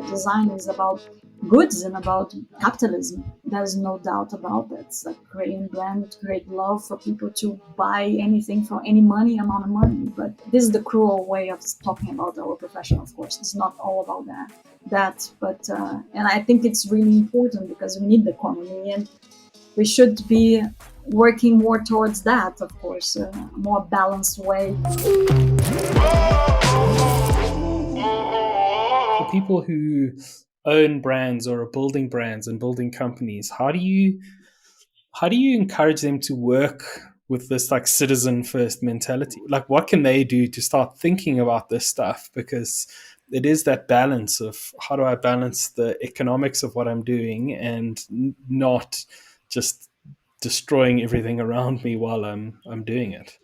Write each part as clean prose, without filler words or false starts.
design is about goods and about capitalism. There's no doubt about that. It's like creating brand, create love for people to buy anything for any money, amount of money. But this is the cruel way of talking about our profession. Of course, it's not all about that. And I think it's really important because we need the economy, and we should be working more towards that. Of course, a more balanced way. For people who own brands or are building brands and building companies, how do you encourage them to work with this like citizen first mentality? Like, what can they do to start thinking about this stuff? Because it is that balance of how do I balance the economics of what I'm doing and not just destroying everything around me while I'm doing it.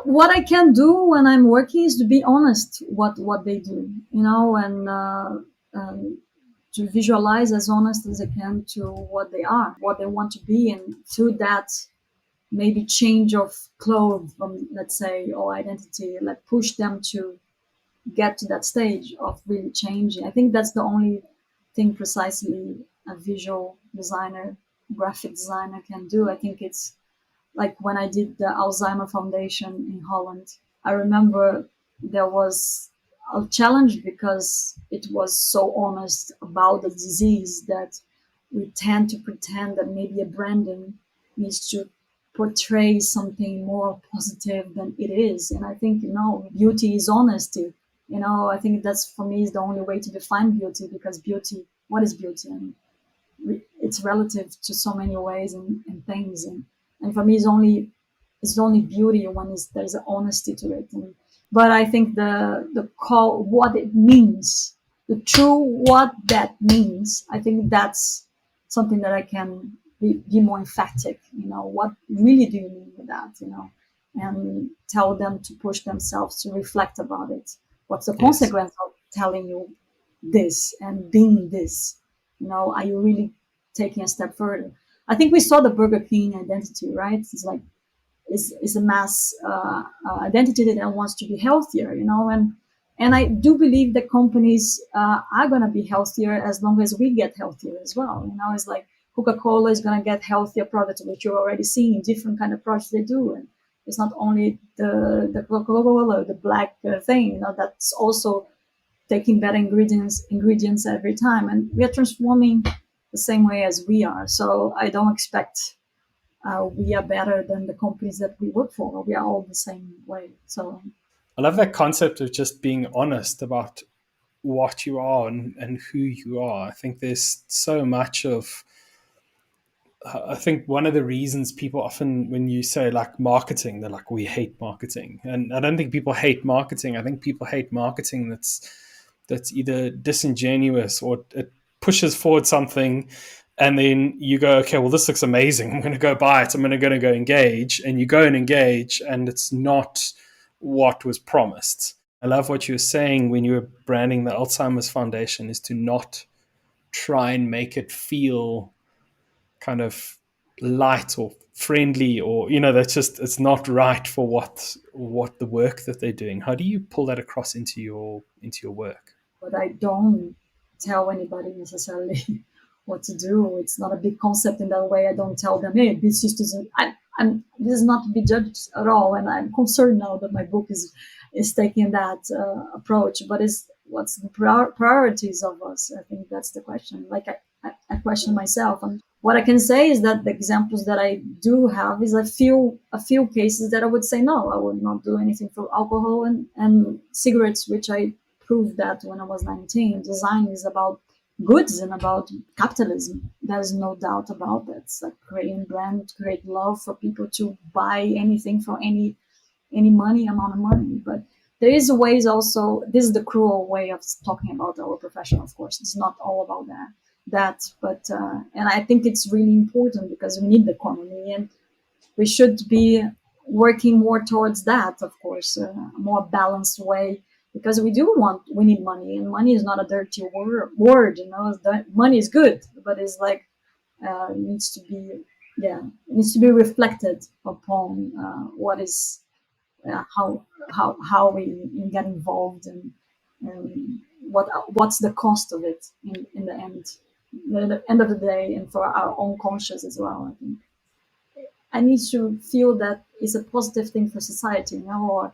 What I can do when I'm working is to be honest what they do, and to visualize as honest as I can to what they are, what they want to be, and through that maybe change of clothes from, let's say, or identity, like push them to get to that stage of really changing. I think that's the only thing precisely a visual designer, graphic designer can do. I think it's like when I did the Alzheimer Foundation in Holland, I remember there was a challenge because it was so honest about the disease that we tend to pretend that maybe a branding needs to portray something more positive than it is. And I think, beauty is honesty. I think that's, for me, is the only way to define beauty, because beauty, what is beauty? And it's relative to so many ways and things. And for me, it's only beauty when there's an honesty to it. But I think the call, what it means, the true what that means, I think that's something that I can be more emphatic. What really do you mean with that? And tell them to push themselves to reflect about it. What's the Yes. consequence of telling you this and being this? Are you really taking a step further? I think we saw the Burger King identity, right? It's like is a mass identity that wants to be healthier, and I do believe that companies are going to be healthier as long as we get healthier as well. It's like Coca-Cola is going to get healthier products, which you're already seeing different kind of products they do, and it's not only the Coca-Cola, the black thing, that's also taking better ingredients every time, and we are transforming the same way as we are. So I don't expect we are better than the companies that we work for. We are all the same way. So I love that concept of just being honest about what you are and who you are. I think there's so much of, I think one of the reasons people often, when you say like marketing, they're like, we hate marketing. And I don't think people hate marketing. I think people hate marketing that's either disingenuous or it pushes forward something and then you go, okay, well, this looks amazing. I'm going to go buy it. I'm going to go engage. And you go and engage and it's not what was promised. I love what you were saying when you were branding the Alzheimer's Foundation, is to not try and make it feel kind of light or friendly, or that's just, it's not right for what the work that they're doing. How do you pull that across into your work? but I don't tell anybody necessarily what to do. It's not a big concept in that way. I don't tell them, hey, this is this is not to be judged at all, and I'm concerned now that my book is taking that approach. But it's what's the priorities of us? I think that's the question. Like I question myself, and what I can say is that the examples that I do have is a few cases that I would say no, I would not do anything for alcohol and cigarettes, which I proved that when I was 19. Design is about goods and about capitalism. There's no doubt about that. It's like creating brand, create love for people to buy anything for any money, amount of money. But there is a ways also. This is the cruel way of talking about our profession. Of course, it's not all about that. And I think it's really important because we need the economy, and we should be working more towards that. Of course, a more balanced way, because we need money, and money is not a dirty word. Money is good, but it's like needs to be, yeah, it needs to be reflected upon what is how we get involved and what's the cost of it in the end, the end of the day, and for our own conscience as well. I think I need to feel that it's a positive thing for society, or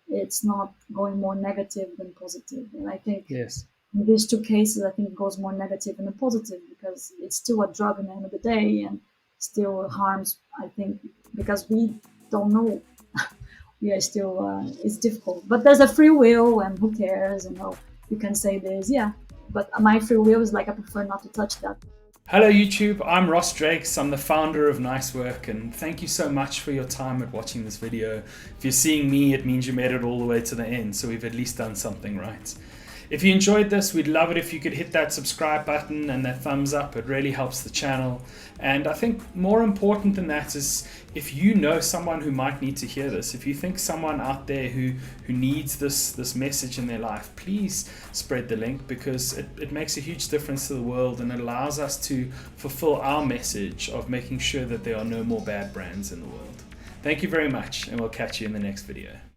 it's not going more negative than positive. And I think Yes. in these two cases, I think it goes more negative than a positive, because it's still a drug at the end of the day, and still harms, I think, because we don't know. We are still, it's difficult. But there's a free will, and who cares? You can say this, yeah. But my free will is like, I prefer not to touch that. Hello YouTube, I'm Ross Drakes, I'm the founder of Nicework, and thank you so much for your time at watching this video. If you're seeing me, it means you made it all the way to the end, so we've at least done something right. If you enjoyed this, we'd love it if you could hit that subscribe button and that thumbs up. It really helps the channel. And I think more important than that is if you know someone who might need to hear this, if you think someone out there who needs this message in their life, please spread the link, because it makes a huge difference to the world, and it allows us to fulfill our message of making sure that there are no more bad brands in the world. Thank you very much, and we'll catch you in the next video.